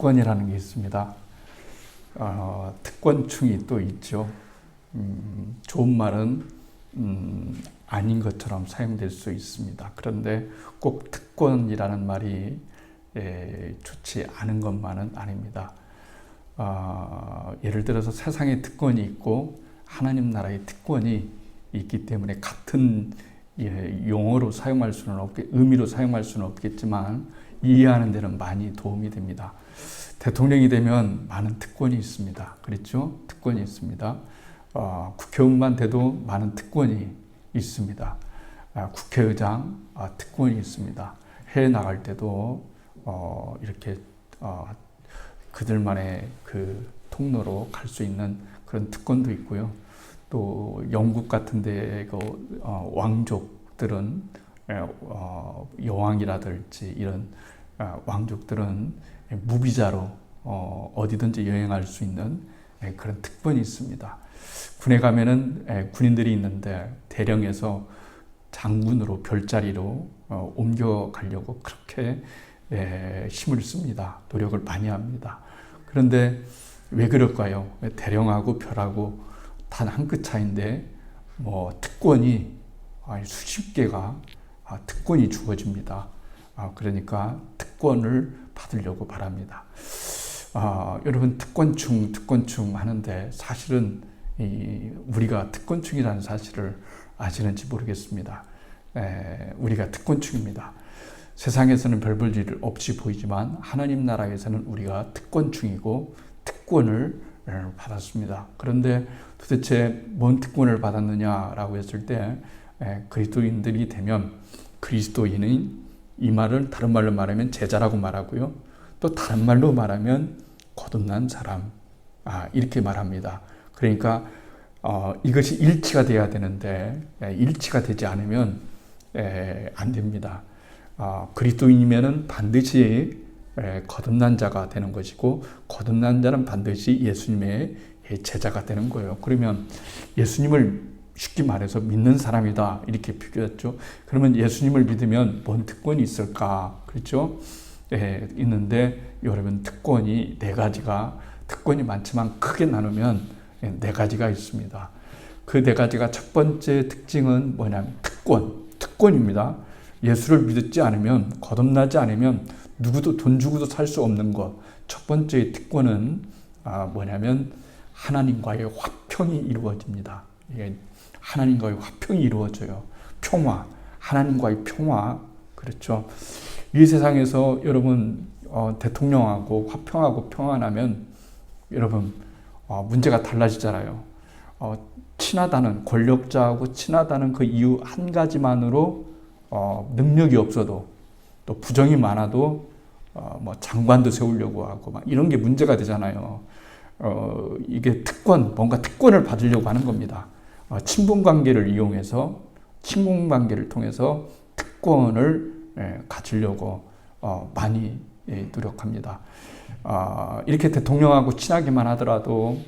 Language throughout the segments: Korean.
특권이라는 게 있습니다. 특권충이 또 있죠. 좋은 말은 아닌 것처럼 사용될 수 있습니다. 그런데 꼭 특권이라는 말이 좋지 않은 것만은 아닙니다. 예를 들어서 세상에 특권이 있고 하나님 나라의 특권이 있기 때문에 같은 용어로 사용할 수는 의미로 사용할 수는 없겠지만 이해하는 데는 많이 도움이 됩니다. 대통령이 되면 많은 특권이 있습니다. 그렇죠? 특권이 있습니다. 국회의원만 돼도 많은 특권이 있습니다. 국회의장 특권이 있습니다. 해외 나갈 때도 이렇게 그들만의 그 통로로 갈 수 있는 그런 특권도 있고요. 또 영국 같은 데 왕족들은 여왕이라든지 이런 왕족들은 무비자로 어디든지 여행할 수 있는 그런 특권이 있습니다. 군에 가면은 군인들이 있는데 대령에서 장군으로 별자리로 옮겨가려고 그렇게 힘을 씁니다. 노력을 많이 합니다. 그런데 왜 그럴까요? 대령하고 별하고 단 한 끗 차이인데 특권이 수십 개가 특권이 주어집니다. 그러니까 특권을 받으려고 바랍니다. 여러분 특권충 하는데 사실은 우리가 특권충이라는 사실을 아시는지 모르겠습니다. 우리가 특권충입니다. 세상에서는 별 볼 일 없이 보이지만 하나님 나라에서는 우리가 특권충이고 특권을 받았습니다. 그런데 도대체 뭔 특권을 받았느냐라고 했을 때 그리스도인들이 되면 그리스도인은 이 말을 다른 말로 말하면 제자라고 말하고요. 또 다른 말로 말하면 거듭난 사람 이렇게 말합니다. 그러니까 이것이 일치가 돼야 되는데 일치가 되지 않으면 안 됩니다. 그리스도인이면은 반드시 거듭난 자가 되는 것이고 거듭난 자는 반드시 예수님의 제자가 되는 거예요. 그러면 예수님을 쉽게 말해서 믿는 사람이다 이렇게 비교했죠. 그러면 예수님을 믿으면 뭔 특권이 있을까? 그렇죠? 있는데 여러분 특권이 네 가지가 특권이 많지만 크게 나누면 네 가지가 있습니다. 그 네 가지가 첫 번째 특징은 뭐냐면 특권입니다. 예수를 믿지 않으면 거듭나지 않으면 누구도 돈 주고도 살 수 없는 것. 첫 번째 특권은 뭐냐면 하나님과의 화평이 이루어집니다. 이게 하나님과의 화평이 이루어져요. 평화, 하나님과의 평화. 그렇죠. 이 세상에서 여러분 대통령하고 화평하고 평안하면 여러분 문제가 달라지잖아요. 친하다는 권력자하고 친하다는 그 이유 한 가지만으로 능력이 없어도 또 부정이 많아도 장관도 세우려고 하고 막 이런 게 문제가 되잖아요. 이게 뭔가 특권을 받으려고 하는 겁니다. 친분 관계를 이용해서 친분 관계를 통해서 특권을 가지려고 많이 노력합니다. 이렇게 대통령하고 친하기만 하더라도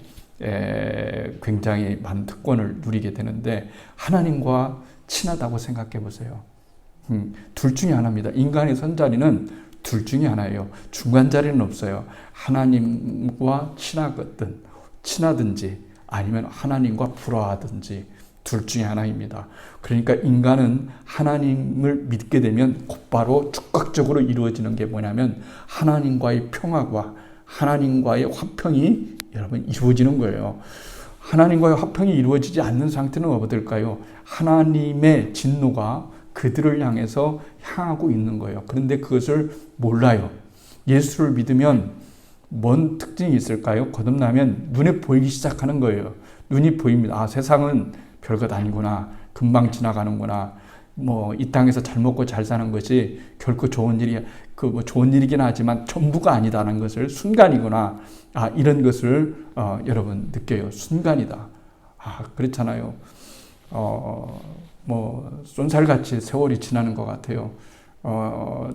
굉장히 많은 특권을 누리게 되는데 하나님과 친하다고 생각해 보세요. 둘 중에 하나입니다. 인간의 선자리는 둘 중에 하나예요. 중간 자리는 없어요. 하나님과 친하든지 아니면 하나님과 불화하든지 둘 중에 하나입니다. 그러니까 인간은 하나님을 믿게 되면 곧바로 즉각적으로 이루어지는 게 뭐냐면 하나님과의 평화와 하나님과의 화평이 여러분 이루어지는 거예요. 하나님과의 화평이 이루어지지 않는 상태는 어떨까요? 하나님의 진노가 그들을 향하고 있는 거예요. 그런데 그것을 몰라요. 예수를 믿으면 뭔 특징이 있을까요? 거듭나면 눈에 보이기 시작하는 거예요. 눈이 보입니다. 세상은 별것 아니구나. 금방 지나가는구나. 이 땅에서 잘 먹고 잘 사는 것이 결코 좋은 일이긴 하지만 전부가 아니다라는 것을 순간이구나. 이런 것을 여러분 느껴요. 순간이다. 그렇잖아요. 쏜살같이 세월이 지나는 것 같아요.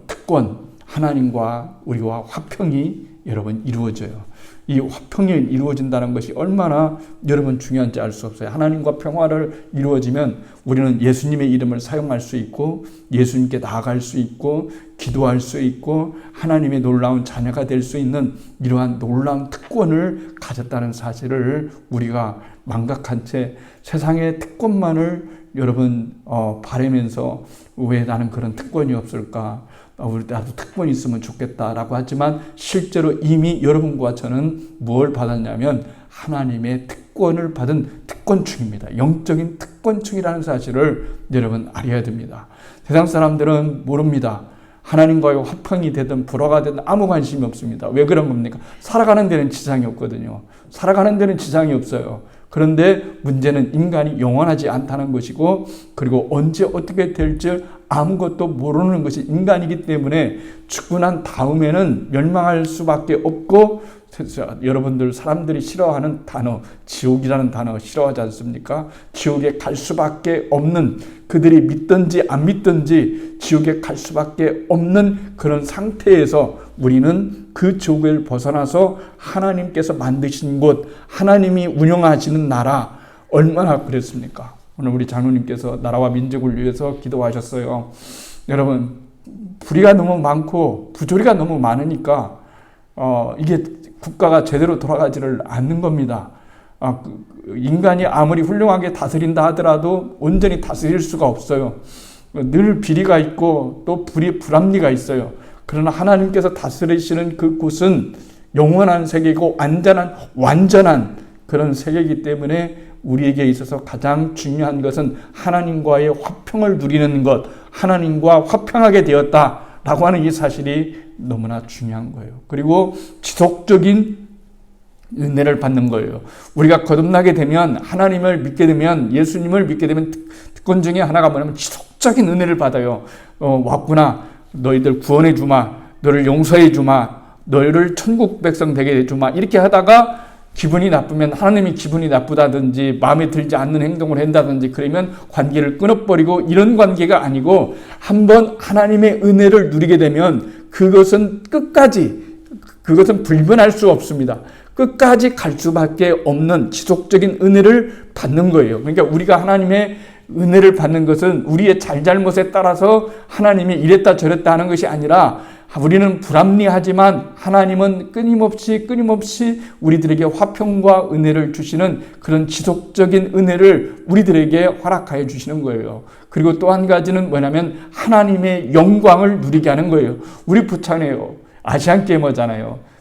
특권, 하나님과 우리와 화평이 여러분 이루어져요. 이 화평이 이루어진다는 것이 얼마나 여러분 중요한지 알 수 없어요. 하나님과 평화를 이루어지면 우리는 예수님의 이름을 사용할 수 있고 예수님께 나아갈 수 있고 기도할 수 있고 하나님의 놀라운 자녀가 될 수 있는 이러한 놀라운 특권을 가졌다는 사실을 우리가 망각한 채 세상의 특권만을 여러분 바라면서 왜 나는 그런 특권이 없을까? 나도 특권이 있으면 좋겠다라고 하지만 실제로 이미 여러분과 저는 뭘 받았냐면 하나님의 특권을 받은 특권층입니다. 영적인 특권층이라는 사실을 여러분 알아야 됩니다. 세상 사람들은 모릅니다. 하나님과의 화평이 되든 불화가 되든 아무 관심이 없습니다. 왜 그런 겁니까? 살아가는 데는 지장이 없거든요. 살아가는 데는 지장이 없어요. 그런데 문제는 인간이 영원하지 않다는 것이고 그리고 언제 어떻게 될지 아무것도 모르는 것이 인간이기 때문에 죽고 난 다음에는 멸망할 수밖에 없고 여러분들 사람들이 싫어하는 단어 지옥이라는 단어 싫어하지 않습니까? 지옥에 갈 수밖에 없는 그들이 믿든지 안 믿든지 지옥에 갈 수밖에 없는 그런 상태에서 우리는 그 지옥을 벗어나서 하나님께서 만드신 곳 하나님이 운영하시는 나라 얼마나 그랬습니까? 오늘 우리 장로님께서 나라와 민족을 위해서 기도하셨어요. 여러분 불의가 너무 많고 부조리가 너무 많으니까 이게 국가가 제대로 돌아가지를 않는 겁니다. 인간이 아무리 훌륭하게 다스린다 하더라도 온전히 다스릴 수가 없어요. 늘 비리가 있고 또 불합리가 있어요. 그러나 하나님께서 다스리시는 그 곳은 영원한 세계이고 완전한 그런 세계이기 때문에 우리에게 있어서 가장 중요한 것은 하나님과의 화평을 누리는 것, 하나님과 화평하게 되었다라고 하는 이 사실이 너무나 중요한 거예요. 그리고 지속적인 은혜를 받는 거예요. 우리가 거듭나게 되면 하나님을 믿게 되면 예수님을 믿게 되면 특권 중에 하나가 뭐냐면 지속적인 은혜를 받아요. 왔구나. 너희들 구원해 주마. 너를 용서해 주마. 너희를 천국 백성 되게 해 주마. 이렇게 하다가 기분이 나쁘면 하나님이 기분이 나쁘다든지 마음에 들지 않는 행동을 한다든지 그러면 관계를 끊어버리고 이런 관계가 아니고 한번 하나님의 은혜를 누리게 되면 그것은 불변할 수 없습니다. 끝까지 갈 수밖에 없는 지속적인 은혜를 받는 거예요. 그러니까 우리가 하나님의 은혜를 받는 것은 우리의 잘잘못에 따라서 하나님이 이랬다 저랬다 하는 것이 아니라 우리는 불합리하지만 하나님은 끊임없이 우리들에게 화평과 은혜를 주시는 그런 지속적인 은혜를 우리들에게 허락하여 주시는 거예요. 그리고 또 한 가지는 뭐냐면 하나님의 영광을 누리게 하는 거예요. 우리 부천에요. 아시안게이머잖아요.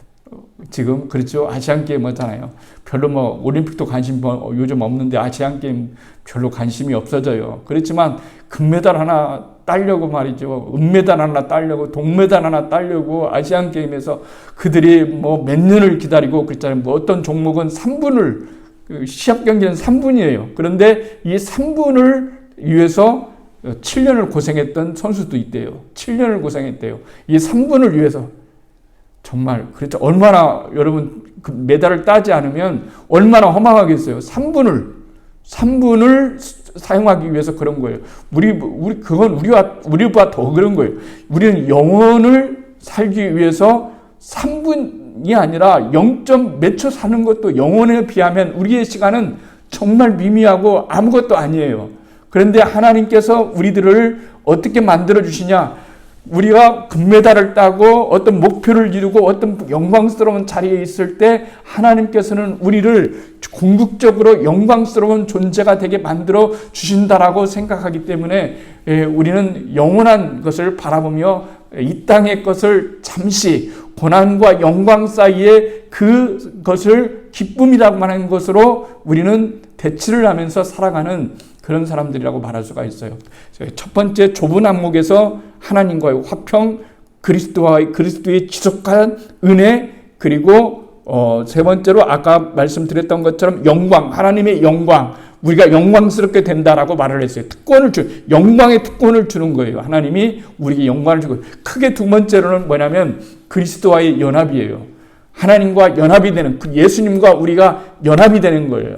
지금 그렇죠. 아시안게이머잖아요. 별로 올림픽도 관심 요즘 없는데 아시안게임 별로 관심이 없어져요. 그렇지만 금메달 하나 따려고 말이죠. 은메달 하나 따려고 동메달 하나 따려고 아시안게임에서 그들이 몇 년을 기다리고 그랬잖아요. 어떤 종목은 3분을 시합 경기는 3분이에요. 그런데 이 3분을 위해서 7년을 고생했던 선수도 있대요. 7년을 고생했대요. 이 3분을 위해서 정말 그렇죠. 얼마나 여러분 그 메달을 따지 않으면 얼마나 허망하겠어요. 3분을 사용하기 위해서 그런 거예요. 그건 우리보다 더 그런 거예요. 우리는 영혼을 살기 위해서 3분이 아니라 0. 몇 초 사는 것도 영혼에 비하면 우리의 시간은 정말 미미하고 아무것도 아니에요. 그런데 하나님께서 우리들을 어떻게 만들어 주시냐? 우리가 금메달을 따고 어떤 목표를 이루고 어떤 영광스러운 자리에 있을 때 하나님께서는 우리를 궁극적으로 영광스러운 존재가 되게 만들어 주신다라고 생각하기 때문에 우리는 영원한 것을 바라보며 이 땅의 것을 잠시 고난과 영광 사이에 그것을 기쁨이라고 하는 것으로 우리는 대치를 하면서 살아가는 그런 사람들이라고 말할 수가 있어요. 첫 번째 좁은 안목에서 하나님과의 화평, 그리스도의 지속한 은혜, 그리고 세 번째로 아까 말씀드렸던 것처럼 영광, 하나님의 영광, 우리가 영광스럽게 된다라고 말을 했어요. 영광의 특권을 주는 거예요. 하나님이 우리에게 영광을 주고. 크게 두 번째로는 뭐냐면 그리스도와의 연합이에요. 하나님과 연합이 되는, 예수님과 우리가 연합이 되는 거예요.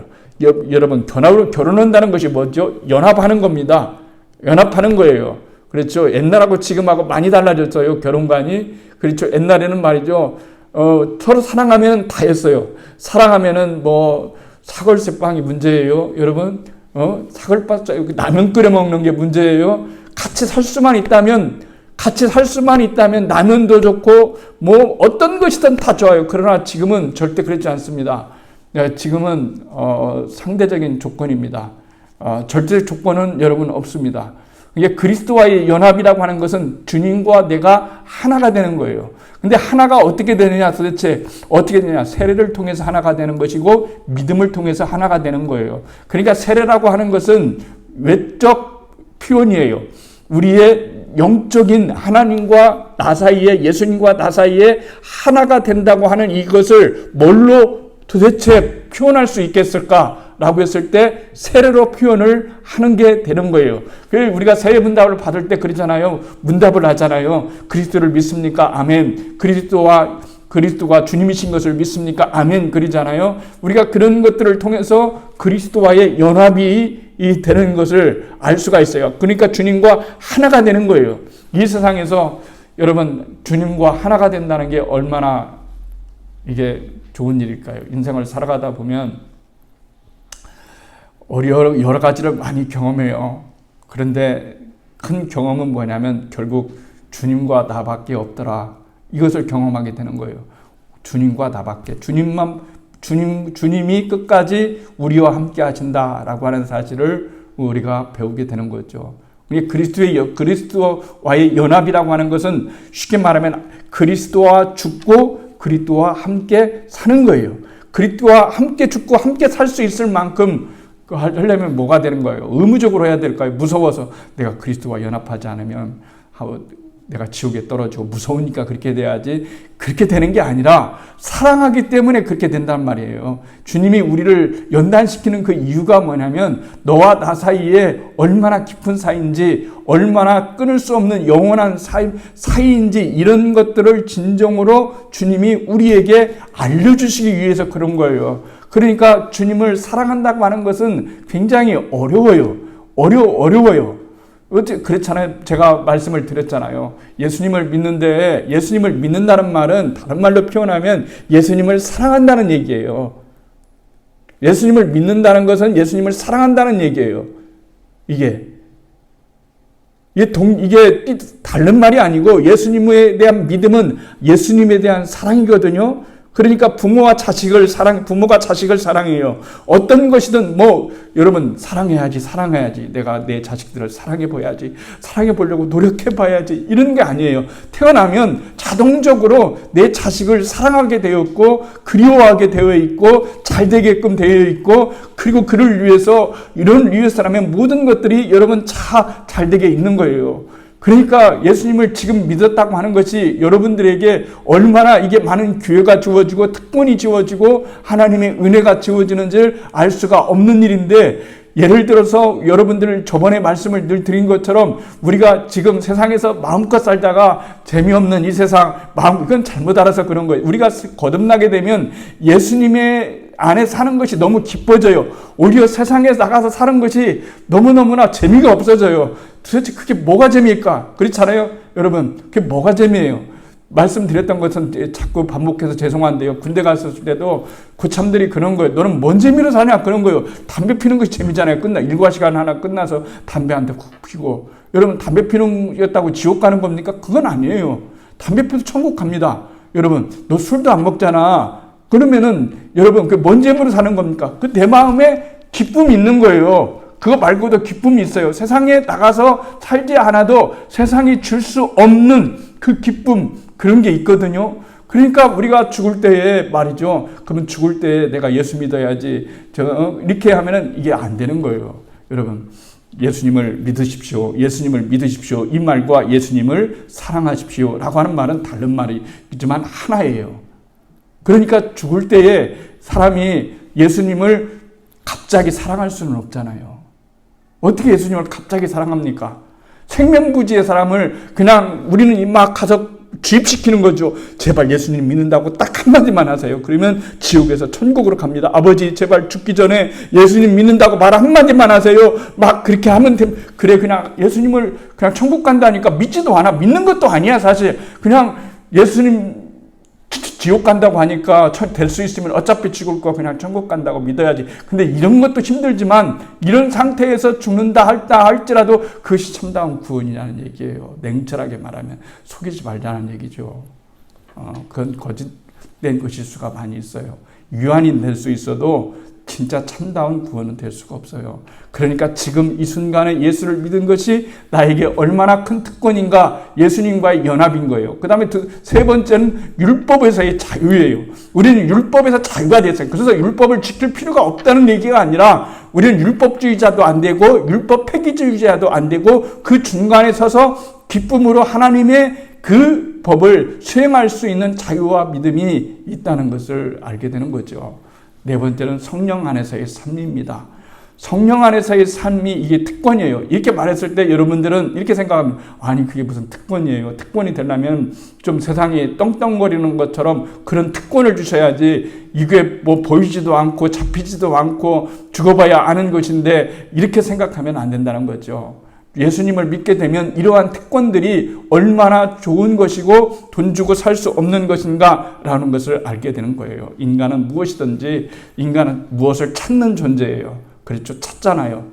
여러분, 결혼한다는 것이 뭐죠? 연합하는 겁니다. 연합하는 거예요. 그렇죠. 옛날하고 지금하고 많이 달라졌어요. 결혼관이. 그렇죠. 옛날에는 말이죠. 서로 사랑하면 다 했어요. 사랑하면은 뭐 사골세빵이 문제예요, 여러분. 사골밥 라면 끓여 먹는 게 문제예요. 같이 살 수만 있다면 라면도 좋고 뭐 어떤 것이든 다 좋아요. 그러나 지금은 절대 그렇지 않습니다. 지금은 상대적인 조건입니다. 절대 조건은 여러분 없습니다. 이게 그리스도와의 연합이라고 하는 것은 주님과 내가 하나가 되는 거예요. 근데 하나가 어떻게 되느냐, 도대체 어떻게 되느냐? 세례를 통해서 하나가 되는 것이고 믿음을 통해서 하나가 되는 거예요. 그러니까 세례라고 하는 것은 외적 표현이에요. 우리의 영적인 하나님과 나 사이에, 예수님과 나 사이에 하나가 된다고 하는 이것을 뭘로 도대체 표현할 수 있겠을까? 라고 했을 때 세례로 표현을 하는 게 되는 거예요. 우리가 세례 문답을 받을 때 그러잖아요. 문답을 하잖아요. 그리스도를 믿습니까? 아멘. 그리스도가 주님이신 것을 믿습니까? 아멘. 그러잖아요. 우리가 그런 것들을 통해서 그리스도와의 연합이 되는 것을 알 수가 있어요. 그러니까 주님과 하나가 되는 거예요. 이 세상에서 여러분 주님과 하나가 된다는 게 얼마나 이게 좋은 일일까요? 인생을 살아가다 보면 여러 가지를 많이 경험해요. 그런데 큰 경험은 뭐냐면 결국 주님과 나밖에 없더라. 이것을 경험하게 되는 거예요. 주님과 나밖에. 주님이 끝까지 우리와 함께 하신다라고 하는 사실을 우리가 배우게 되는 거죠. 그리스도와의 연합이라고 하는 것은 쉽게 말하면 그리스도와 죽고 그리스도와 함께 사는 거예요. 그리스도와 함께 죽고 함께 살 수 있을 만큼 하려면 뭐가 되는 거예요? 의무적으로 해야 될까요? 무서워서 내가 그리스도와 연합하지 않으면 내가 지옥에 떨어지고 무서우니까 그렇게 돼야지. 그렇게 되는 게 아니라 사랑하기 때문에 그렇게 된단 말이에요. 주님이 우리를 연단시키는 그 이유가 뭐냐면 너와 나 사이에 얼마나 깊은 사이인지, 얼마나 끊을 수 없는 영원한 사이인지 이런 것들을 진정으로 주님이 우리에게 알려주시기 위해서 그런 거예요. 그러니까 주님을 사랑한다고 하는 것은 굉장히 어려워요. 어려워요. 그렇잖아요. 제가 말씀을 드렸잖아요. 예수님을 믿는다는 말은 다른 말로 표현하면 예수님을 사랑한다는 얘기예요. 예수님을 믿는다는 것은 예수님을 사랑한다는 얘기예요. 이게 다른 말이 아니고 예수님에 대한 믿음은 예수님에 대한 사랑이거든요. 그러니까 부모가 자식을 사랑해요. 어떤 것이든 여러분 사랑해야지. 내가 내 자식들을 사랑해 보려고 노력해 봐야지. 이런 게 아니에요. 태어나면 자동적으로 내 자식을 사랑하게 되었고 그리워하게 되어 있고 잘 되게끔 되어 있고 그리고 그를 위해서라면 모든 것들이 여러분 잘 되게 있는 거예요. 그러니까 예수님을 지금 믿었다고 하는 것이 여러분들에게 얼마나 이게 많은 기회가 주어지고 특권이 주어지고 하나님의 은혜가 주어지는지를 알 수가 없는 일인데, 예를 들어서 여러분들 저번에 말씀을 늘 드린 것처럼 우리가 지금 세상에서 마음껏 살다가 재미없는 이 세상 이건 잘못 알아서 그런 거예요. 우리가 거듭나게 되면 예수님의 안에 사는 것이 너무 기뻐져요. 오히려 세상에 나가서 사는 것이 너무너무나 재미가 없어져요. 도대체 그게 뭐가 재미일까? 그렇잖아요, 여러분. 그게 뭐가 재미예요? 말씀드렸던 것은 자꾸 반복해서 죄송한데요. 군대 갔을 때도 고참들이 그런 거예요. 너는 뭔 재미로 사냐? 그런 거예요. 담배 피는 것이 재미잖아요. 일과 시간 하나 끝나서 담배 한 대 쿡 피고. 여러분, 담배 피는 였다고 지옥 가는 겁니까? 그건 아니에요. 담배 피도 천국 갑니다. 여러분, 너 술도 안 먹잖아. 그러면은 여러분, 그 뭔 재미로 사는 겁니까? 내 마음에 기쁨이 있는 거예요. 그거 말고도 기쁨이 있어요. 세상에 나가서 살지 않아도 세상이 줄 수 없는 그 기쁨, 그런 게 있거든요. 그러니까 우리가 죽을 때에 말이죠. 그러면 죽을 때 내가 예수 믿어야지. 이렇게 하면은 이게 안 되는 거예요. 여러분, 예수님을 믿으십시오. 이 말과 예수님을 사랑하십시오. 라고 하는 말은 다른 말이지만 하나예요. 그러니까 죽을 때에 사람이 예수님을 갑자기 사랑할 수는 없잖아요. 어떻게 예수님을 갑자기 사랑합니까? 생명부지의 사람을 그냥 우리는 막 가서 주입시키는 거죠. 제발 예수님 믿는다고 딱 한마디만 하세요. 그러면 지옥에서 천국으로 갑니다. 아버지 제발 죽기 전에 예수님 믿는다고 말 한마디만 하세요. 막 그렇게 하면 그래, 그냥 예수님을 그냥 천국 간다니까 믿지도 않아. 믿는 것도 아니야 사실. 그냥 예수님 지옥 간다고 하니까 될 수 있으면 어차피 죽을 거 그냥 천국 간다고 믿어야지. 근데 이런 것도 힘들지만 이런 상태에서 죽는다 할지라도 그것이 참다운 구원이라는 얘기예요. 냉철하게 말하면 속이지 말자는 얘기죠. 그건 거짓된 것일 수가 많이 있어요. 유한이 될 수 있어도 진짜 참다운 구원은 될 수가 없어요. 그러니까 지금 이 순간에 예수를 믿은 것이 나에게 얼마나 큰 특권인가, 예수님과의 연합인 거예요. 그 다음에 세 번째는 율법에서의 자유예요. 우리는 율법에서 자유가 됐어요. 그래서 율법을 지킬 필요가 없다는 얘기가 아니라 우리는 율법주의자도 안 되고 율법 폐기주의자도 안 되고 그 중간에 서서 기쁨으로 하나님의 그 법을 수행할 수 있는 자유와 믿음이 있다는 것을 알게 되는 거죠. 네 번째는 성령 안에서의 삶입니다. 성령 안에서의 삶이 이게 특권이에요. 이렇게 말했을 때 여러분들은 이렇게 생각하면 아니 그게 무슨 특권이에요. 특권이 되려면 좀 세상에 떵떵거리는 것처럼 그런 특권을 주셔야지 이게 뭐 보이지도 않고 잡히지도 않고 죽어봐야 아는 것인데 이렇게 생각하면 안 된다는 거죠. 예수님을 믿게 되면 이러한 특권들이 얼마나 좋은 것이고 돈 주고 살 수 없는 것인가라는 것을 알게 되는 거예요. 인간은 무엇이든지 인간은 무엇을 찾는 존재예요. 그렇죠. 찾잖아요.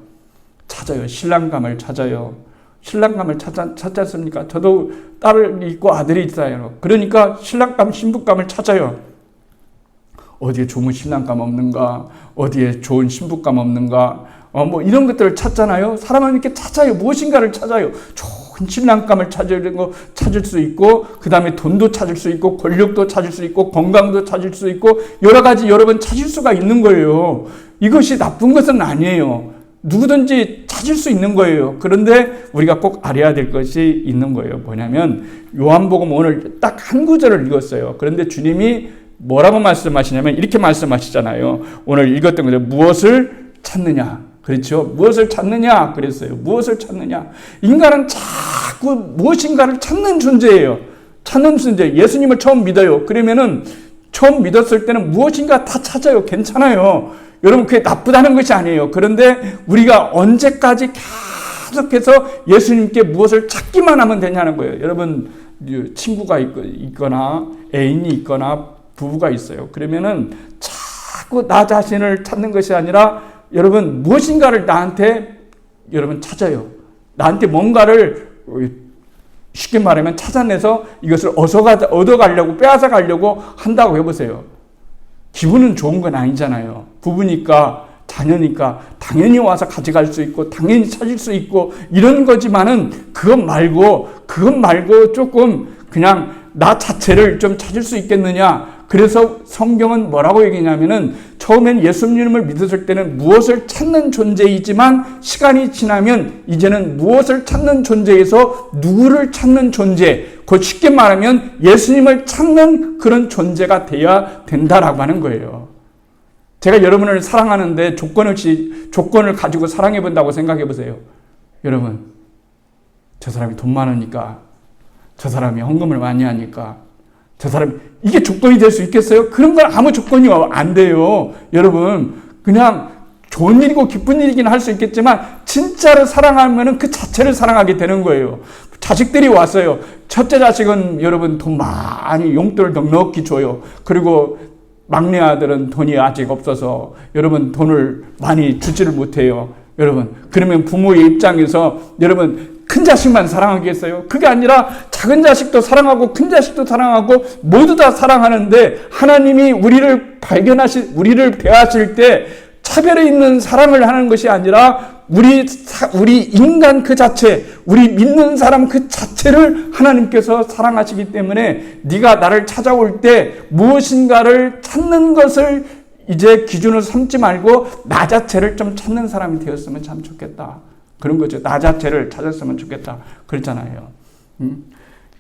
찾아요. 신랑감을 찾아요. 신랑감을 찾지 않습니까? 저도 딸을 있고 아들이 있어요. 그러니까 신랑감, 신부감을 찾아요. 어디에 좋은 신랑감 없는가? 어디에 좋은 신부감 없는가? 뭐 이런 것들을 찾잖아요. 사람은 이렇게 찾아요. 무엇인가를 찾아요. 좋은 신랑감을 찾을 수 있고, 그 다음에 돈도 찾을 수 있고, 권력도 찾을 수 있고, 건강도 찾을 수 있고, 여러 가지 여러 번 찾을 수가 있는 거예요. 이것이 나쁜 것은 아니에요. 누구든지 찾을 수 있는 거예요. 그런데 우리가 꼭 알아야 될 것이 있는 거예요. 뭐냐면 요한복음 오늘 딱 한 구절을 읽었어요. 그런데 주님이 뭐라고 말씀하시냐면 이렇게 말씀하시잖아요. 오늘 읽었던 거죠. 무엇을 찾느냐. 그렇죠. 무엇을 찾느냐 그랬어요. 무엇을 찾느냐. 인간은 자꾸 무엇인가를 찾는 존재예요. 찾는 존재. 예수님을 처음 믿어요. 그러면은 처음 믿었을 때는 무엇인가 다 찾아요. 괜찮아요. 여러분 그게 나쁘다는 것이 아니에요. 그런데 우리가 언제까지 계속해서 예수님께 무엇을 찾기만 하면 되냐는 거예요. 여러분 친구가 있거나 애인이 있거나 부부가 있어요. 그러면은 자꾸 나 자신을 찾는 것이 아니라 여러분 무엇인가를 나한테 여러분 찾아요. 나한테 뭔가를 쉽게 말하면 찾아내서 이것을 얻어가려고 빼앗아가려고 한다고 해보세요. 기분은 좋은 건 아니잖아요. 부부니까 자녀니까 당연히 와서 가져갈 수 있고 당연히 찾을 수 있고 이런 거지만은 그것 말고 조금 그냥 나 자체를 좀 찾을 수 있겠느냐. 그래서 성경은 뭐라고 얘기냐면은 처음엔 예수님을 믿었을 때는 무엇을 찾는 존재이지만 시간이 지나면 이제는 무엇을 찾는 존재에서 누구를 찾는 존재, 그 쉽게 말하면 예수님을 찾는 그런 존재가 돼야 된다라고 하는 거예요. 제가 여러분을 사랑하는데 조건을 가지고 사랑해 본다고 생각해 보세요. 여러분, 저 사람이 돈 많으니까, 저 사람이 헌금을 많이 하니까, 저 사람이 이게 조건이 될 수 있겠어요? 그런 건 아무 조건이 안 돼요. 여러분, 그냥 좋은 일이고 기쁜 일이긴 할 수 있겠지만 진짜로 사랑하면은 그 자체를 사랑하게 되는 거예요. 자식들이 왔어요. 첫째 자식은 여러분 돈 많이 용돈을 넉넉히 줘요. 그리고 막내 아들은 돈이 아직 없어서 여러분 돈을 많이 주지를 못해요. 여러분, 그러면 부모의 입장에서 여러분 큰 자식만 사랑하겠어요? 그게 아니라 작은 자식도 사랑하고 큰 자식도 사랑하고 모두 다 사랑하는데 하나님이 우리를 대하실 때 차별이 있는 사랑을 하는 것이 아니라 우리 인간 그 자체, 우리 믿는 사람 그 자체를 하나님께서 사랑하시기 때문에 네가 나를 찾아올 때 무엇인가를 찾는 것을 이제 기준으로 삼지 말고 나 자체를 좀 찾는 사람이 되었으면 참 좋겠다. 그런 거죠. 나 자체를 찾았으면 좋겠다. 그렇잖아요.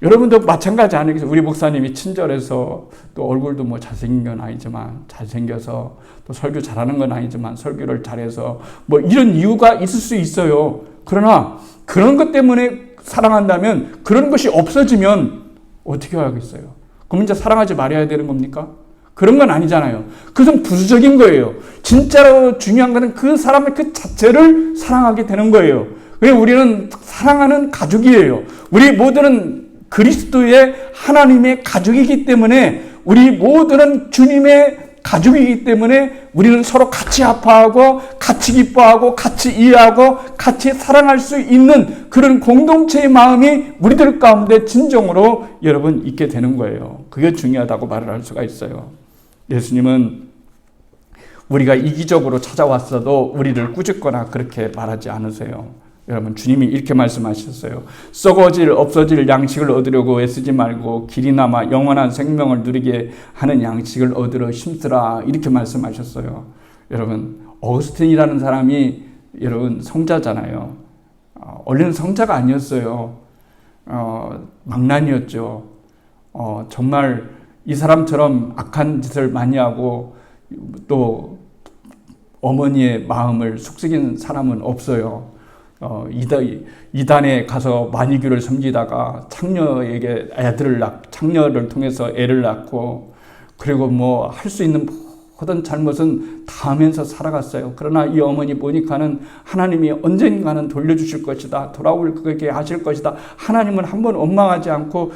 여러분도 마찬가지 아니겠어요? 우리 목사님이 친절해서 또 얼굴도 뭐 잘생긴 건 아니지만 잘생겨서 또 설교 잘하는 건 아니지만 설교를 잘해서 뭐 이런 이유가 있을 수 있어요. 그러나 그런 것 때문에 사랑한다면 그런 것이 없어지면 어떻게 하겠어요? 그럼 이제 사랑하지 말아야 되는 겁니까? 그런 건 아니잖아요. 그것은 부수적인 거예요. 진짜로 중요한 것은 그 사람의 그 자체를 사랑하게 되는 거예요. 그래서 우리는 사랑하는 가족이에요. 우리 모두는 그리스도의 하나님의 가족이기 때문에 우리 모두는 주님의 가족이기 때문에 우리는 서로 같이 아파하고 같이 기뻐하고 같이 이해하고 같이 사랑할 수 있는 그런 공동체의 마음이 우리들 가운데 진정으로 여러분 있게 되는 거예요. 그게 중요하다고 말을 할 수가 있어요. 예수님은 우리가 이기적으로 찾아왔어도 우리를 꾸짖거나 그렇게 말하지 않으세요. 여러분, 주님이 이렇게 말씀하셨어요. 썩어질 없어질 양식을 얻으려고 애쓰지 말고 길이 남아 영원한 생명을 누리게 하는 양식을 얻으러 힘쓰라, 이렇게 말씀하셨어요. 여러분, 어거스틴이라는 사람이 여러분 성자잖아요. 원래는 성자가 아니었어요. 망난이었죠. 정말 이 사람처럼 악한 짓을 많이 하고 또 어머니의 마음을 속삭이는 사람은 없어요. 이단에 가서 만이교를 섬기다가 창녀를 통해서 애를 낳고, 그리고 뭐 할 수 있는 모든 잘못은 다 하면서 살아갔어요. 그러나 이 어머니 보니까는 하나님이 언젠가는 돌려주실 것이다, 돌아올 그에게 하실 것이다, 하나님은 한번 원망하지 않고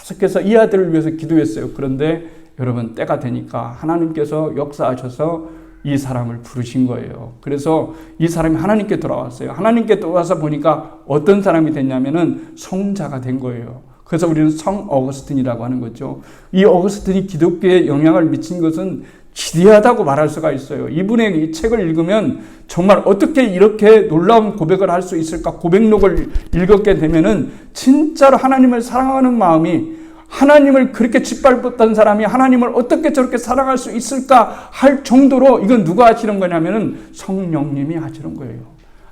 계속해서 이 아들을 위해서 기도했어요. 그런데 여러분, 때가 되니까 하나님께서 역사하셔서 이 사람을 부르신 거예요. 그래서 이 사람이 하나님께 돌아왔어요. 하나님께 돌아와서 보니까 어떤 사람이 됐냐면은 성자가 된 거예요. 그래서 우리는 성 어거스틴이라고 하는 거죠. 이 어거스틴이 기독교에 영향을 미친 것은 지대하다고 말할 수가 있어요. 이분의 이 책을 읽으면 정말 어떻게 이렇게 놀라운 고백을 할 수 있을까? 고백록을 읽었게 되면은 진짜로 하나님을 사랑하는 마음이, 하나님을 그렇게 짓밟았던 사람이 하나님을 어떻게 저렇게 사랑할 수 있을까 할 정도로, 이건 누가 하시는 거냐면은 성령님이 하시는 거예요.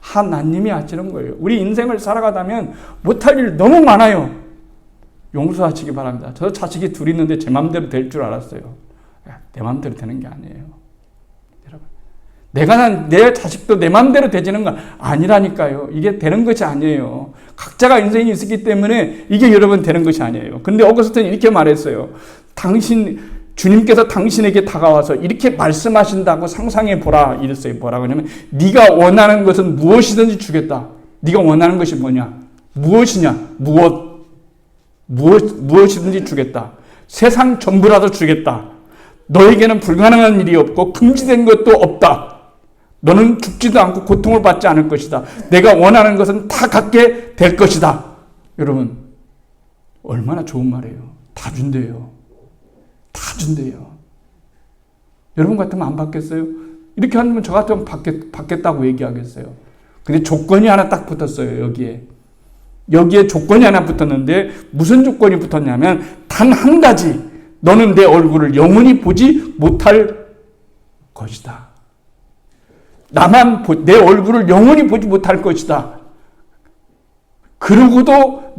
하나님이 하시는 거예요. 우리 인생을 살아가다면 못할 일 너무 많아요. 용서하시기 바랍니다. 저 자식이 둘 있는데 제 마음대로 될 줄 알았어요. 내 마음대로 되는 게 아니에요. 여러분, 내 자식도 내 마음대로 되지는 건 아니라니까요. 이게 되는 것이 아니에요. 각자가 인생이 있기 때문에 이게 여러분 되는 것이 아니에요. 근데 어거스틴이 이렇게 말했어요. 주님께서 당신에게 다가와서 이렇게 말씀하신다고 상상해 보라, 이랬어요. 뭐라고 하냐면, 네가 원하는 것은 무엇이든지 주겠다. 네가 원하는 것이 뭐냐? 무엇이냐? 무엇이든지 주겠다. 세상 전부라도 주겠다. 너에게는 불가능한 일이 없고 금지된 것도 없다. 너는 죽지도 않고 고통을 받지 않을 것이다. 내가 원하는 것은 다 갖게 될 것이다. 여러분, 얼마나 좋은 말이에요. 다 준대요. 다 준대요. 여러분 같으면 안 받겠어요? 이렇게 하면 저 같으면 받겠다고 얘기하겠어요. 근데 조건이 하나 딱 붙었어요. 여기에 조건이 하나 붙었는데, 무슨 조건이 붙었냐면 단 한 가지, 너는 내 얼굴을 영원히 보지 못할 것이다. 내 얼굴을 영원히 보지 못할 것이다. 그러고도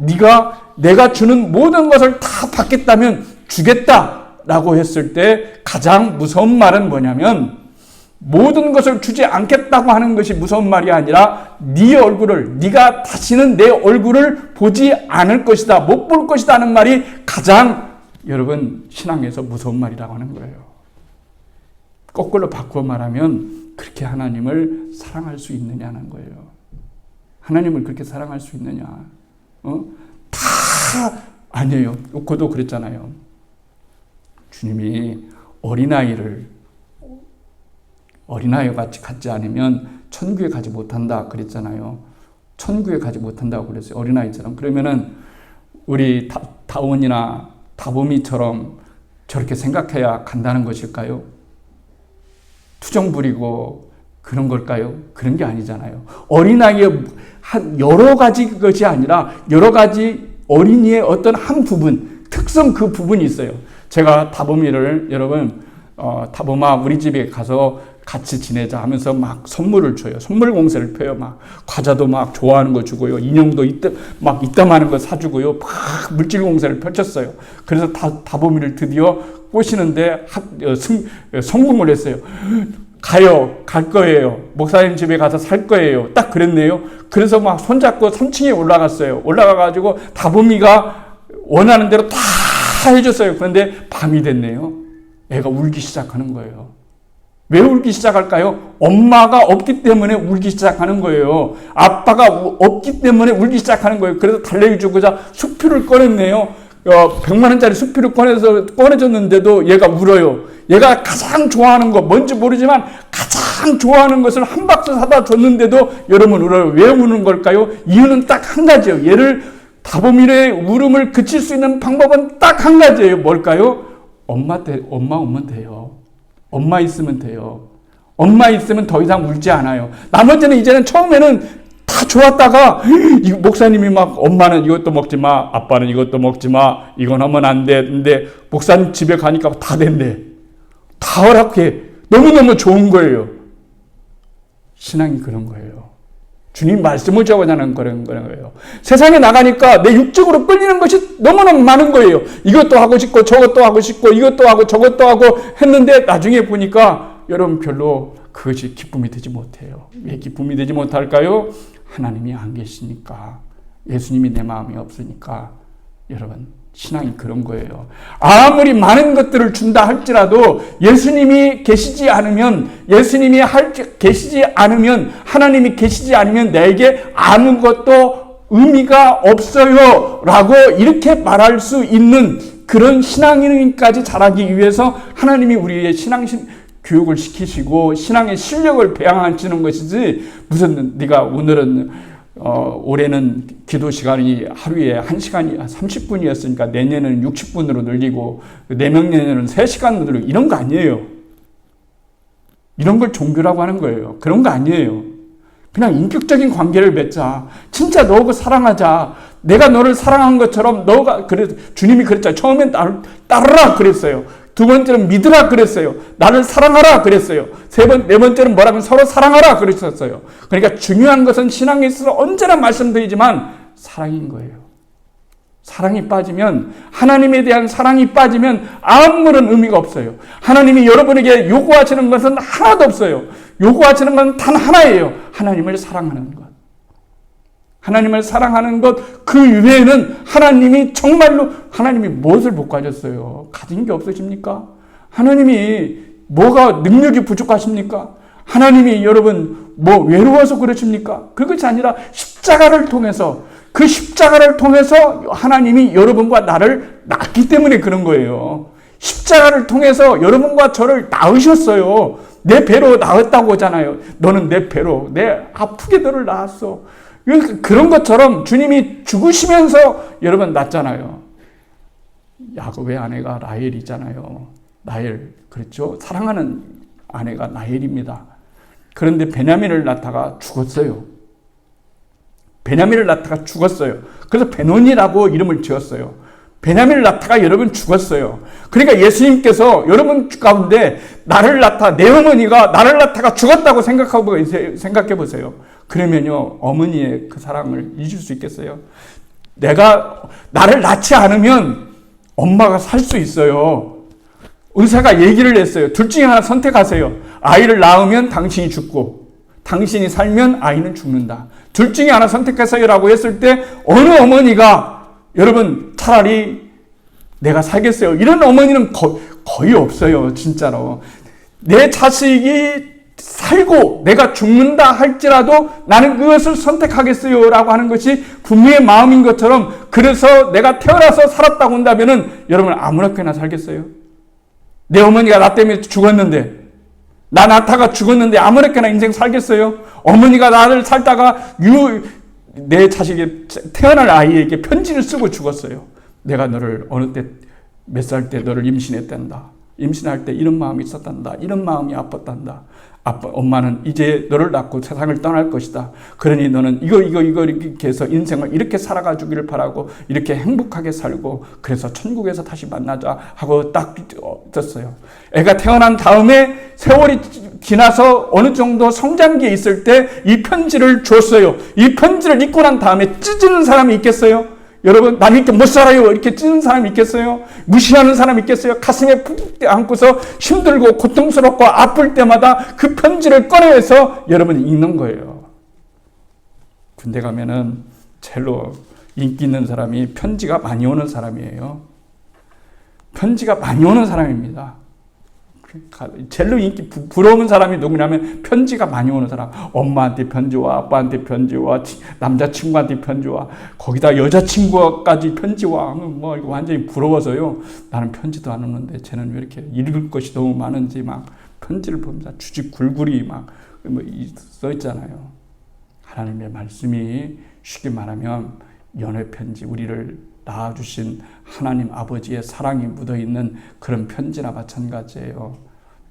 내가 주는 모든 것을 다 받겠다면 주겠다라고 했을 때 가장 무서운 말은 뭐냐면, 모든 것을 주지 않겠다고 하는 것이 무서운 말이 아니라 네가 다시는 내 얼굴을 보지 않을 것이다, 못 볼 것이다 하는 말이 가장 여러분 신앙에서 무서운 말이라고 하는 거예요. 거꾸로 바꾸어 말하면 그렇게 하나님을 사랑할 수 있느냐는 거예요. 하나님을 그렇게 사랑할 수 있느냐? 다 아니에요. 요코도 그랬잖아요. 주님이 어린아이와 같이 갖지 않으면 천국에 가지 못한다 그랬잖아요. 천국에 가지 못한다고 그랬어요. 어린아이처럼. 그러면은 우리 다온이나 다보미처럼 저렇게 생각해야 간다는 것일까요? 투정 부리고 그런 걸까요? 그런 게 아니잖아요. 어린아이의 여러 가지 것이 아니라 여러 가지 어린이의 어떤 한 부분, 특성, 그 부분이 있어요. 제가 다보미를, 여러분, 다보마 우리 집에 가서 같이 지내자 하면서 막 선물을 줘요. 선물 공세를 펴요. 막 과자도 막 좋아하는 거 주고요. 인형도 이따만한 거 사주고요. 막 물질 공세를 펼쳤어요. 그래서 다보미를 드디어 꼬시는데 성공을 했어요. 갈 거예요. 목사님 집에 가서 살 거예요. 딱 그랬네요. 그래서 막 손잡고 3층에 올라갔어요. 올라가가지고 다보미가 원하는 대로 다 해줬어요. 그런데 밤이 됐네요. 애가 울기 시작하는 거예요. 왜 울기 시작할까요? 엄마가 없기 때문에 울기 시작하는 거예요. 아빠가 없기 때문에 울기 시작하는 거예요. 그래서 달래기 주고자 수표를 꺼냈네요. 100만 원짜리 수필을 꺼내줬는데도 얘가 울어요. 얘가 가장 좋아하는 거 뭔지 모르지만 가장 좋아하는 것을 한 박스 사다 줬는데도 여러분 울어요. 왜 우는 걸까요? 이유는 딱 한 가지예요. 얘를 다보미의 울음을 그칠 수 있는 방법은 딱 한 가지예요. 뭘까요? 엄마 오면 돼요. 엄마 있으면 돼요. 엄마 있으면 더 이상 울지 않아요. 나머지는 이제는 처음에는 다 좋았다가 목사님이 막 엄마는 이것도 먹지 마, 아빠는 이것도 먹지 마, 이건 하면 안 돼. 근데 목사님 집에 가니까 다 된대. 다 허락해. 너무너무 좋은 거예요. 신앙이 그런 거예요. 주님 말씀을 전하는 그런 거예요. 세상에 나가니까 내 육적으로 끌리는 것이 너무너무 많은 거예요. 이것도 하고 싶고 저것도 하고 싶고 이것도 하고 저것도 하고 했는데 나중에 보니까 여러분 별로 그것이 기쁨이 되지 못해요. 왜 기쁨이 되지 못할까요? 하나님이 안 계시니까. 예수님이 내 마음에 없으니까. 여러분 신앙이 그런 거예요. 아무리 많은 것들을 준다 할지라도 예수님이 계시지 않으면 하나님이 계시지 않으면 내게 아무것도 의미가 없어요 라고 이렇게 말할 수 있는 그런 신앙인까지 자라기 위해서 하나님이 우리의 신앙 교육을 시키시고 신앙의 실력을 배양하시는 것이지 무슨 네가 오늘은 올해는 기도 시간이 하루에 1시간이 30분이었으니까 내년에는 60분으로 늘리고 내년에는 3시간으로 늘리고 이런 거 아니에요. 이런 걸 종교라고 하는 거예요. 그런 거 아니에요. 그냥 인격적인 관계를 맺자. 진짜 너하고 사랑하자. 내가 너를 사랑한 것처럼 너가 주님이 그랬잖아요. 처음엔 나를 따르라 그랬어요. 두 번째는 믿으라 그랬어요. 나를 사랑하라 그랬어요. 네 번째는 뭐라면 서로 사랑하라 그랬었어요. 그러니까 중요한 것은 신앙에 있어서 언제나 말씀드리지만 사랑인 거예요. 사랑이 빠지면 하나님에 대한 사랑이 빠지면 아무런 의미가 없어요. 하나님이 여러분에게 요구하시는 것은 하나도 없어요. 요구하시는 건 단 하나예요. 하나님을 사랑하는 것. 하나님을 사랑하는 것 그 이외에는 하나님이 정말로 하나님이 무엇을 못 가졌어요? 가진 게 없으십니까? 하나님이 뭐가 능력이 부족하십니까? 하나님이 여러분 뭐 외로워서 그러십니까? 그것이 아니라 십자가를 통해서 그 십자가를 통해서 하나님이 여러분과 나를 낳기 때문에 그런 거예요. 십자가를 통해서 여러분과 저를 낳으셨어요. 내 배로 낳았다고 하잖아요. 너는 내 배로 내 아프게 너를 낳았어. 그런 것처럼 주님이 죽으시면서 여러분 낳잖아요. 야곱의 아내가 라헬이잖아요. 라헬, 그렇죠? 사랑하는 아내가 라헬입니다. 그런데 베냐민을 낳다가 죽었어요. 베냐민을 낳다가 죽었어요. 그래서 베논이라고 이름을 지었어요. 베냐민을 낳다가 여러분 죽었어요. 그러니까 예수님께서 여러분 가운데 내 어머니가 나를 낳다가 죽었다고 생각해 보세요. 그러면요, 어머니의 그 사랑을 잊을 수 있겠어요? 나를 낳지 않으면 엄마가 살 수 있어요. 의사가 얘기를 했어요. 둘 중에 하나 선택하세요. 아이를 낳으면 당신이 죽고, 당신이 살면 아이는 죽는다. 둘 중에 하나 선택하세요라고 했을 때, 어느 어머니가, 여러분, 차라리 내가 살겠어요. 이런 어머니는 거의 없어요, 진짜로. 내 자식이 살고 내가 죽는다 할지라도 나는 그것을 선택하겠어요 라고 하는 것이 부모의 마음인 것처럼, 그래서 내가 태어나서 살았다고 한다면은 여러분 아무렇게나 살겠어요? 내 어머니가 나 때문에 죽었는데, 나 낳다가 죽었는데 아무렇게나 인생 살겠어요? 어머니가 나를 살다가 내 자식이 태어날 아이에게 편지를 쓰고 죽었어요. 내가 너를 어느 때 몇 살 때 너를 임신했단다. 임신할 때 이런 마음이 있었단다. 이런 마음이 아팠단다. 엄마는 이제 너를 낳고 세상을 떠날 것이다. 그러니 너는 이거 이렇게 해서 인생을 이렇게 살아가주기를 바라고 이렇게 행복하게 살고 그래서 천국에서 다시 만나자 하고 딱 떴어요. 애가 태어난 다음에 세월이 지나서 어느 정도 성장기에 있을 때 이 편지를 줬어요. 이 편지를 읽고 난 다음에 찢는 사람이 있겠어요? 여러분, 난 이렇게 못 살아요. 이렇게 찌는 사람 있겠어요? 무시하는 사람 있겠어요? 가슴에 푹 안고서 힘들고 고통스럽고 아플 때마다 그 편지를 꺼내서 여러분이 읽는 거예요. 군대 가면은 제일로 인기 있는 사람이 편지가 많이 오는 사람이에요. 편지가 많이 오는 사람입니다. 제일로 인기 부러운 사람이 누구냐면 편지가 많이 오는 사람. 엄마한테 편지와, 아빠한테 편지와, 남자친구한테 편지와, 거기다 여자친구까지 편지와. 뭐 이거 완전히 부러워서요. 나는 편지도 안 오는데 쟤는 왜 이렇게 읽을 것이 너무 많은지 막 편지를 보면서 주짓 굴굴이 막 뭐 써 있잖아요. 하나님의 말씀이 쉽게 말하면 연애 편지, 우리를 낳아주신 하나님 아버지의 사랑이 묻어있는 그런 편지나 마찬가지예요.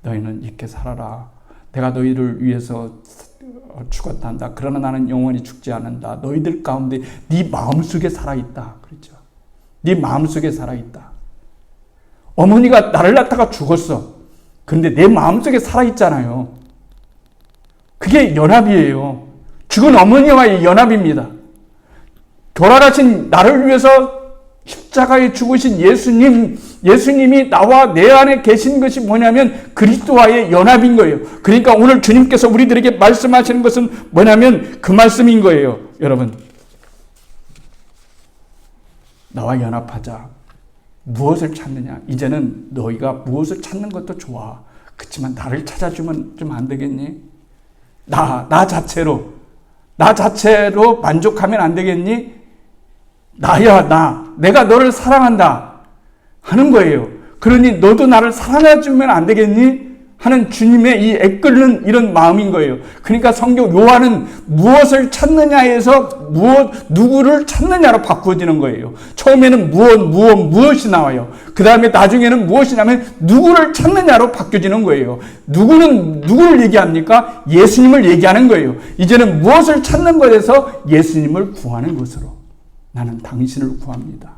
너희는 이렇게 살아라. 내가 너희를 위해서 죽었다 한다. 그러나 나는 영원히 죽지 않는다. 너희들 가운데 네 마음속에 살아있다. 그렇죠. 네 마음속에 살아있다. 어머니가 나를 낳다가 죽었어. 그런데 내 마음속에 살아있잖아요. 그게 연합이에요. 죽은 어머니와의 연합입니다. 돌아가신 나를 위해서 십자가에 죽으신 예수님이 나와 내 안에 계신 것이 뭐냐면 그리스도와의 연합인 거예요. 그러니까 오늘 주님께서 우리들에게 말씀하시는 것은 뭐냐면 그 말씀인 거예요. 여러분, 나와 연합하자. 무엇을 찾느냐? 이제는 너희가 무엇을 찾는 것도 좋아. 그렇지만 나를 찾아주면 좀 안 되겠니? 나 자체로 만족하면 안 되겠니? 나야, 내가 너를 사랑한다 하는 거예요. 그러니 너도 나를 사랑해주면 안 되겠니? 하는 주님의 이 애끓는 이런 마음인 거예요. 그러니까 성경 요한은 무엇을 찾느냐에서 누구를 찾느냐로 바꾸어지는 거예요. 처음에는 무엇이 나와요. 그 다음에 나중에는 무엇이냐면 누구를 찾느냐로 바뀌어지는 거예요. 누구는 누구를 얘기합니까? 예수님을 얘기하는 거예요. 이제는 무엇을 찾는 것에서 예수님을 구하는 것으로. 나는 당신을 구합니다.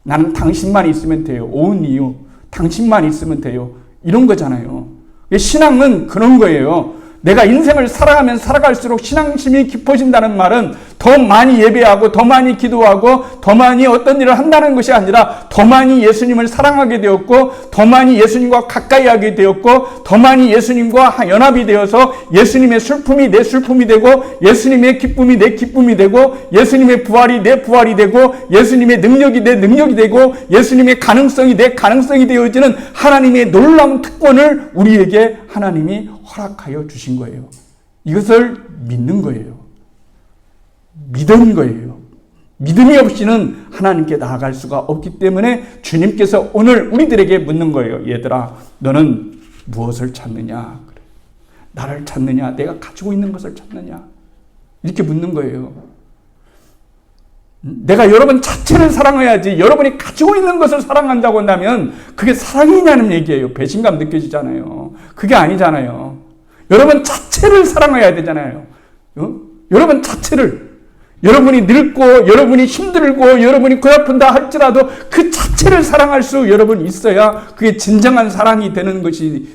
나는 당신만 있으면 돼요. 온 이유. 당신만 있으면 돼요. 이런 거잖아요. 신앙은 그런 거예요. 내가 인생을 살아가면 살아갈수록 신앙심이 깊어진다는 말은 더 많이 예배하고 더 많이 기도하고 더 많이 어떤 일을 한다는 것이 아니라 더 많이 예수님을 사랑하게 되었고 더 많이 예수님과 가까이 하게 되었고 더 많이 예수님과 연합이 되어서 예수님의 슬픔이 내 슬픔이 되고 예수님의 기쁨이 내 기쁨이 되고 예수님의 부활이 내 부활이 되고 예수님의 능력이 내 능력이 되고 예수님의 가능성이 내 가능성이 되어지는 하나님의 놀라운 특권을 우리에게 하나님이 허락하여 주신 거예요. 이것을 믿는 거예요. 믿은 거예요. 믿음이 없이는 하나님께 나아갈 수가 없기 때문에 주님께서 오늘 우리들에게 묻는 거예요. 얘들아, 너는 무엇을 찾느냐? 나를 찾느냐? 내가 가지고 있는 것을 찾느냐? 이렇게 묻는 거예요. 내가 여러분 자체를 사랑해야지 여러분이 가지고 있는 것을 사랑한다고 한다면 그게 사랑이냐는 얘기예요. 배신감 느껴지잖아요. 그게 아니잖아요. 여러분 자체를 사랑해야 되잖아요. 여러분 자체를. 여러분이 늙고 여러분이 힘들고 여러분이 고아픈다 할지라도 그 자체를 사랑할 수 여러분 있어야 그게 진정한 사랑이 되는 것이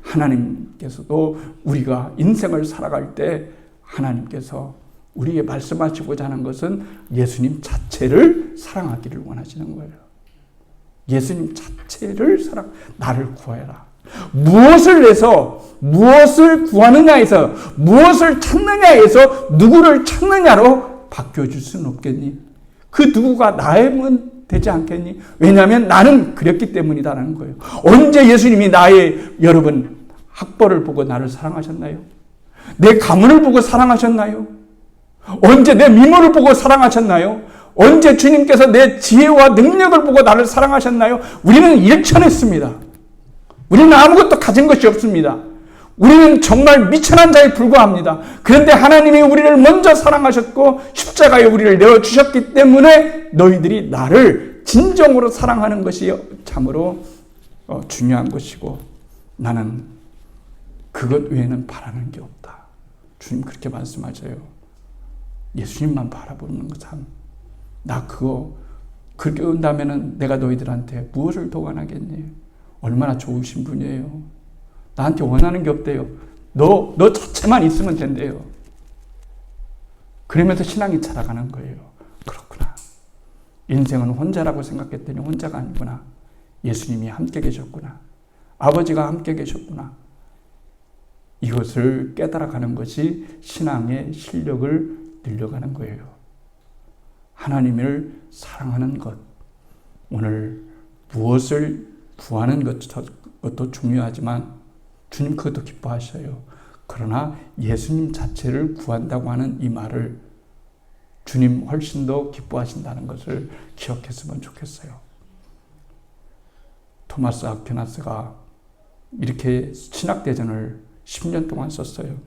하나님께서도 우리가 인생을 살아갈 때 하나님께서 우리에게 말씀하시고자 하는 것은 예수님 자체를 사랑하기를 원하시는 거예요. 예수님 자체를 나를 구해라. 무엇을 해서 무엇을 구하느냐에서 무엇을 찾느냐에서 누구를 찾느냐로 바뀌어줄 수는 없겠니? 그 누구가 나면 되지 않겠니? 왜냐하면 나는 그랬기 때문이다라는 거예요. 언제 예수님이 여러분 학벌을 보고 나를 사랑하셨나요? 내 가문을 보고 사랑하셨나요? 언제 내 미모를 보고 사랑하셨나요? 언제 주님께서 내 지혜와 능력을 보고 나를 사랑하셨나요? 우리는 일천했습니다. 우리는 아무것도 가진 것이 없습니다. 우리는 정말 미천한 자에 불과합니다. 그런데 하나님이 우리를 먼저 사랑하셨고 십자가에 우리를 내어주셨기 때문에 너희들이 나를 진정으로 사랑하는 것이 참으로 중요한 것이고 나는 그것 외에는 바라는 게 없다. 주님 그렇게 말씀하셔요. 예수님만 바라보는 것 참. 나 그렇게 온다면은 내가 너희들한테 무엇을 더 원하겠니? 얼마나 좋으신 분이에요. 나한테 원하는 게 없대요. 너 자체만 있으면 된대요. 그러면서 신앙이 자라가는 거예요. 그렇구나. 인생은 혼자라고 생각했더니 혼자가 아니구나. 예수님이 함께 계셨구나. 아버지가 함께 계셨구나. 이것을 깨달아가는 것이 신앙의 실력을 늘려가는 거예요. 하나님을 사랑하는 것. 오늘 무엇을 구하는 것도 중요하지만 주님 그것도 기뻐하셔요. 그러나 예수님 자체를 구한다고 하는 이 말을 주님 훨씬 더 기뻐하신다는 것을 기억했으면 좋겠어요. 토마스 아퀴나스가 이렇게 신학대전을 10년 동안 썼어요.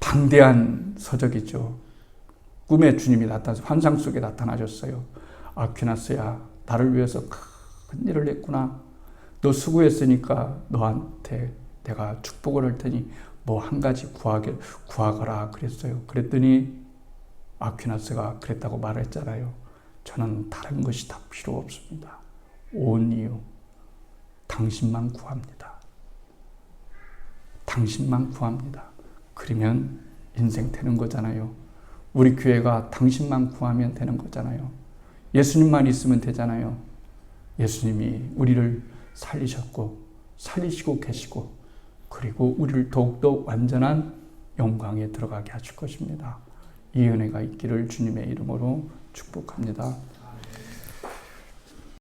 방대한 서적이죠. 꿈에 주님이 나타나서 환상 속에 나타나셨어요. 아퀴나스야, 나를 위해서 큰 일을 했구나. 너 수고했으니까 너한테 내가 축복을 할 테니 뭐 한 가지 구하거라 그랬어요. 그랬더니 아퀴나스가 그랬다고 말했잖아요. 저는 다른 것이 다 필요 없습니다. 온 이유 당신만 구합니다. 당신만 구합니다. 그러면 인생 되는 거잖아요. 우리 교회가 당신만 구하면 되는 거잖아요. 예수님만 있으면 되잖아요. 예수님이 우리를 살리셨고 살리시고 계시고 그리고 우리를 더욱더 완전한 영광에 들어가게 하실 것입니다. 이 은혜가 있기를 주님의 이름으로 축복합니다.